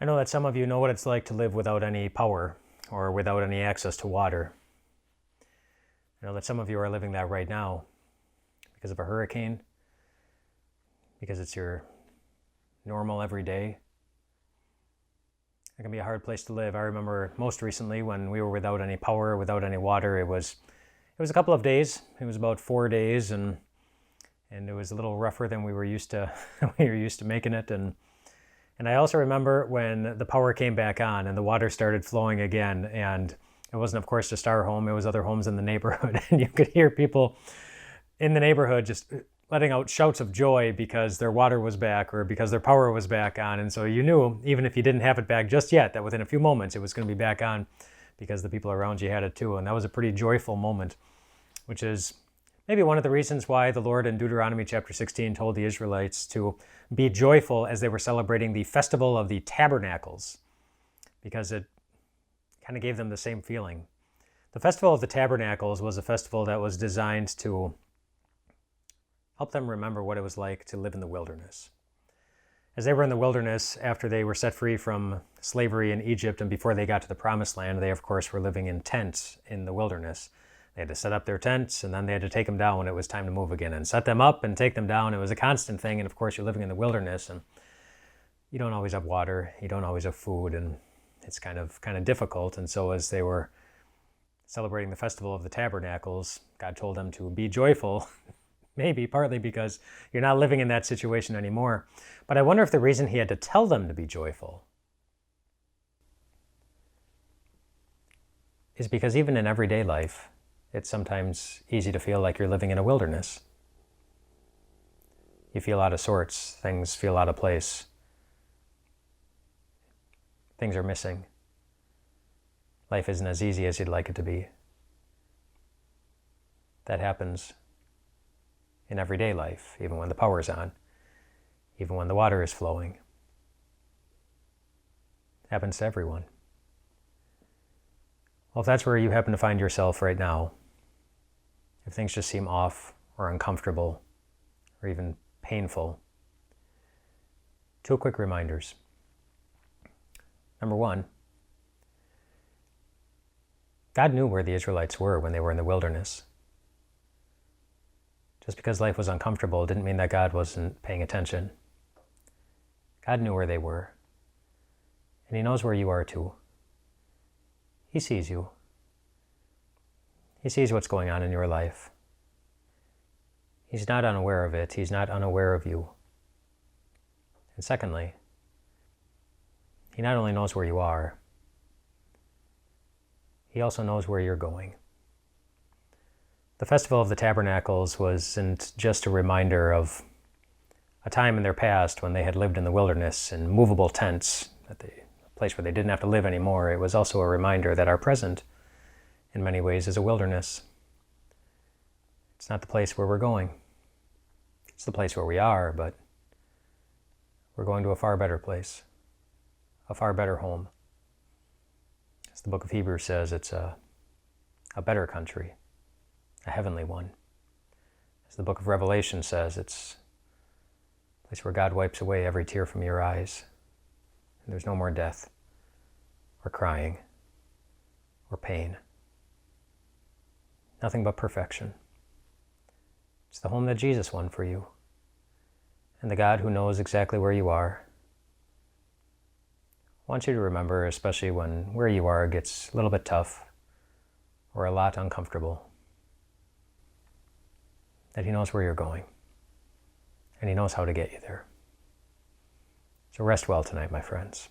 I know that some of you know what it's like to live without any power or without any access to water. I know that some of you are living that right now because of a hurricane, because it's your normal everyday. It can be a hard place to live. I remember most recently when we were without any power, without any water, it was a couple of days. It was about 4 days, and it was a little rougher than we were used to making it. And I also remember when the power came back on and the water started flowing again, and it wasn't, of course, just our home, it was other homes in the neighborhood. And you could hear people in the neighborhood just letting out shouts of joy because their water was back or because their power was back on. And so you knew, even if you didn't have it back just yet, that within a few moments it was going to be back on because the people around you had it too. And that was a pretty joyful moment, which is maybe one of the reasons why the Lord in Deuteronomy chapter 16 told the Israelites to be joyful as they were celebrating the festival of the tabernacles, because it kind of gave them the same feeling. The festival of the tabernacles was a festival that was designed to help them remember what it was like to live in the wilderness. As they were in the wilderness, after they were set free from slavery in Egypt and before they got to the promised land, they of course were living in tents in the wilderness. They had to set up their tents, and then they had to take them down when it was time to move again, and set them up and take them down. It was a constant thing, and of course you're living in the wilderness, and you don't always have water, you don't always have food, and it's kind of difficult. And so as they were celebrating the festival of the tabernacles, God told them to be joyful, maybe partly because you're not living in that situation anymore. But I wonder if the reason he had to tell them to be joyful is because even in everyday life, it's sometimes easy to feel like you're living in a wilderness. You feel out of sorts, things feel out of place. Things are missing. Life isn't as easy as you'd like it to be. That happens in everyday life, even when the power's on, even when the water is flowing. It happens to everyone. Well, if that's where you happen to find yourself right now, if things just seem off or uncomfortable or even painful, 2 quick reminders. Number 1, God knew where the Israelites were when they were in the wilderness. Just because life was uncomfortable didn't mean that God wasn't paying attention. God knew where they were, and he knows where you are too. He sees you. He sees what's going on in your life. He's not unaware of it. He's not unaware of you. And secondly, he not only knows where you are, he also knows where you're going. The Festival of the Tabernacles wasn't just a reminder of a time in their past when they had lived in the wilderness in movable tents, a place where they didn't have to live anymore. It was also a reminder that our present, in many ways, is a wilderness. It's not the place where we're going. It's the place where we are, but we're going to a far better place, a far better home. As the book of Hebrews says, it's a better country, a heavenly one. As the book of Revelation says, it's a place where God wipes away every tear from your eyes. And there's no more death, or crying, or pain. Nothing but perfection. It's the home that Jesus won for you. And the God who knows exactly where you are. I want you to remember, especially when where you are gets a little bit tough or a lot uncomfortable, that he knows where you're going, and he knows how to get you there. So rest well tonight, my friends.